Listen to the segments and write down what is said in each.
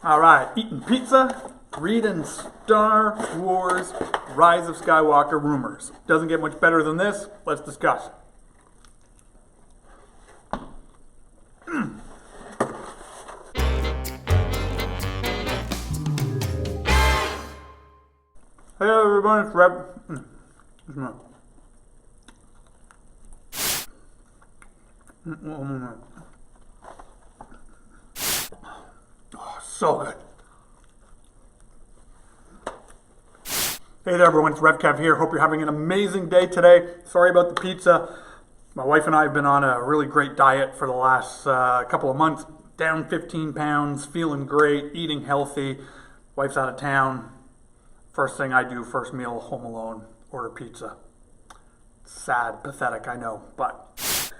All right, eating pizza, reading Star Wars Rise of Skywalker rumors. Doesn't get much better than this. Let's discuss. Hey everyone, it's Rev. Oh, so good. Hey there everyone, it's RevKev here. Hope you're having an amazing day today. Sorry about the pizza. My wife and I have been on a really great diet for the last couple of months. Down 15 pounds, feeling great, eating healthy. Wife's out of town. First thing I do, first meal, home alone, order pizza. Sad, pathetic, I know, but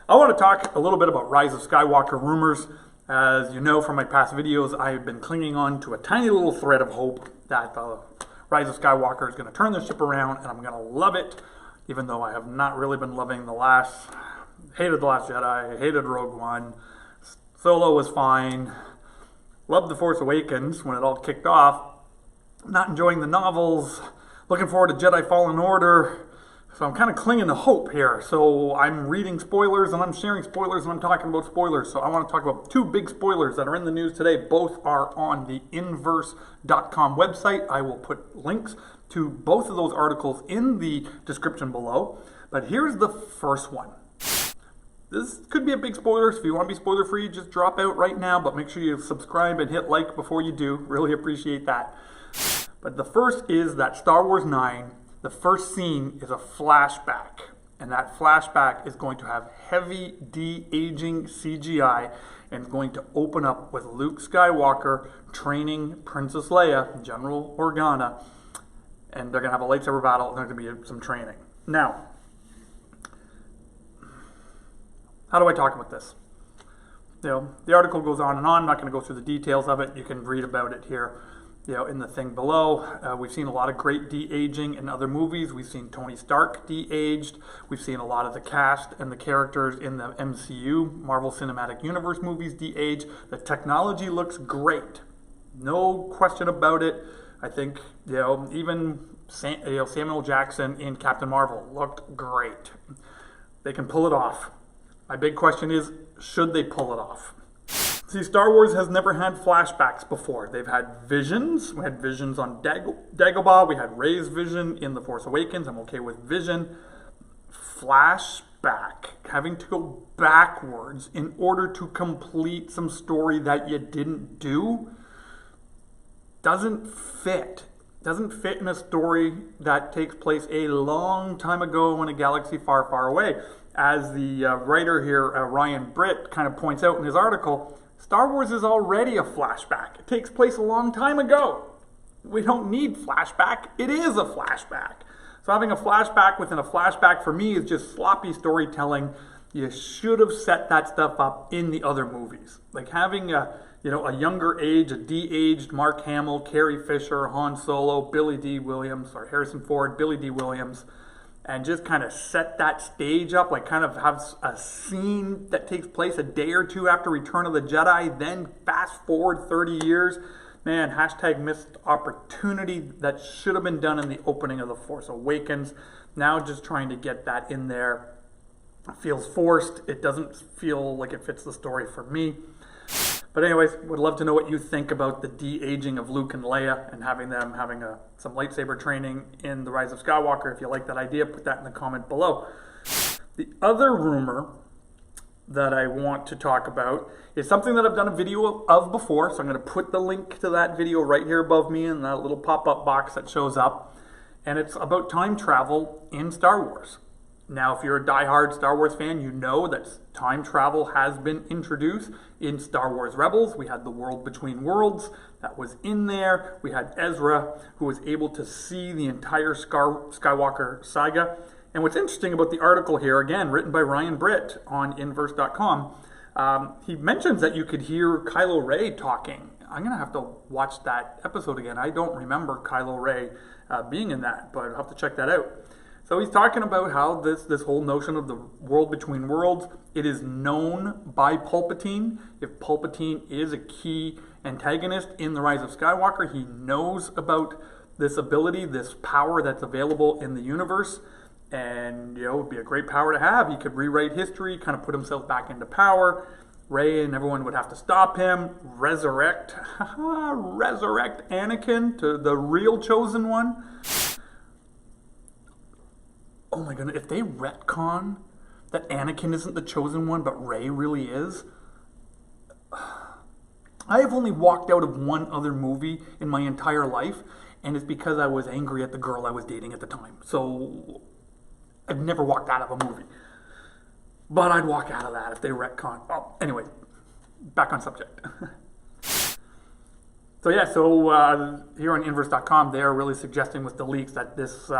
I want to talk a little bit about Rise of Skywalker rumors. As you know from my past videos, I've been clinging on to a tiny little thread of hope that the Rise of Skywalker is going to turn the ship around and I'm going to love it, even though I have not really been loving hated The Last Jedi, hated Rogue One, Solo was fine, loved The Force Awakens when it all kicked off, not enjoying the novels, looking forward to Jedi Fallen Order. So I'm kind of clinging to hope here. So I'm reading spoilers and I'm sharing spoilers and I'm talking about spoilers. So I want to talk about two big spoilers that are in the news today. Both are on the inverse.com website. I will put links to both of those articles in the description below. But here's the first one. This could be a big spoiler, so if you want to be spoiler free, just drop out right now. But make sure you subscribe and hit like before you do. Really appreciate that. But the first is that Star Wars 9, the first scene is a flashback. And that flashback is going to have heavy de-aging CGI and is going to open up with Luke Skywalker training Princess Leia, General Organa. And they're going to have a lightsaber battle and there's going to be some training. Now, how do I talk about this? The article goes on and on. I'm not going to go through the details of it. You can read about it here. In the thing below. We've seen a lot of great de-aging in other movies. We've seen Tony Stark de-aged. We've seen a lot of the cast and the characters in the MCU, Marvel Cinematic Universe movies de-age. The technology looks great. No question about it. I think, even Samuel Jackson in Captain Marvel looked great. They can pull it off. My big question is, should they pull it off? See, Star Wars has never had flashbacks before. They've had visions. We had visions on Dagobah. We had Rey's vision in The Force Awakens. I'm okay with vision. Flashback. Having to go backwards in order to complete some story that you didn't do doesn't fit. Doesn't fit in a story that takes place a long time ago in a galaxy far, far away. As the writer here, Ryan Britt, kind of points out in his article, Star Wars is already a flashback. It takes place a long time ago. We don't need flashback. It is a flashback. So having a flashback within a flashback for me is just sloppy storytelling. You should have set that stuff up in the other movies. Like having a younger age, a de-aged Mark Hamill, Carrie Fisher, Han Solo, Harrison Ford, Billy D. Williams, and just kind of set that stage up, like kind of have a scene that takes place a day or two after Return of the Jedi, then fast forward 30 years. Man, hashtag missed opportunity. That should have been done in the opening of The Force Awakens. Now just trying to get that in there feels forced. It doesn't feel like it fits the story for me. But anyways, would love to know what you think about the de-aging of Luke and Leia and having some lightsaber training in The Rise of Skywalker. If you like that idea, put that in the comment below. The other rumor that I want to talk about is something that I've done a video of before. So I'm going to put the link to that video right here above me in that little pop-up box that shows up. And it's about time travel in Star Wars. Now, if you're a diehard Star Wars fan, you know that time travel has been introduced in Star Wars Rebels. We had the world between worlds that was in there. We had Ezra, who was able to see the entire Skywalker saga. And what's interesting about the article here, again, written by Ryan Britt on inverse.com, he mentions that you could hear Kylo Ren talking. I'm going to have to watch that episode again. I don't remember Kylo Ren being in that, but I'll have to check that out. So he's talking about how this whole notion of the world between worlds, it is known by Palpatine. If Palpatine is a key antagonist in The Rise of Skywalker. He knows about this ability, this power that's available in the universe. And, it would be a great power to have. He could rewrite history, kind of put himself back into power. Rey and everyone would have to stop him, resurrect Anakin to the real chosen one. Oh my goodness, if they retcon that Anakin isn't the chosen one, but Rey really is. I have only walked out of one other movie in my entire life, and it's because I was angry at the girl I was dating at the time. So I've never walked out of a movie. But I'd walk out of that if they retcon. Oh, anyway, back on subject. So here on Inverse.com, they're really suggesting with the leaks that this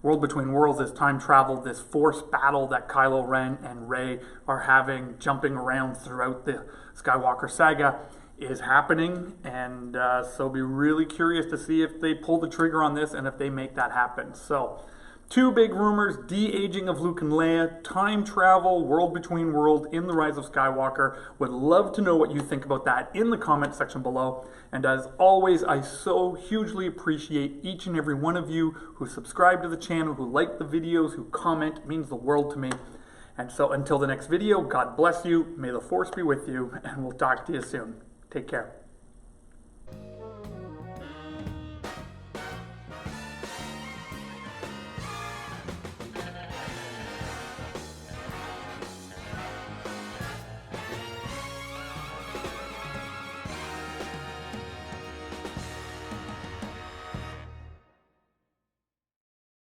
World Between Worlds, this time travel, this force battle that Kylo Ren and Rey are having, jumping around throughout the Skywalker saga, is happening. And so be really curious to see if they pull the trigger on this and if they make that happen. So, two big rumors: de-aging of Luke and Leia, time travel, World Between Worlds in The Rise of Skywalker. Would love to know what you think about that in the comment section below. And as always, I so hugely appreciate each and every one of you who subscribe to the channel, who like the videos, who comment. It means the world to me. And so until the next video, God bless you, may the Force be with you, and we'll talk to you soon. Take care.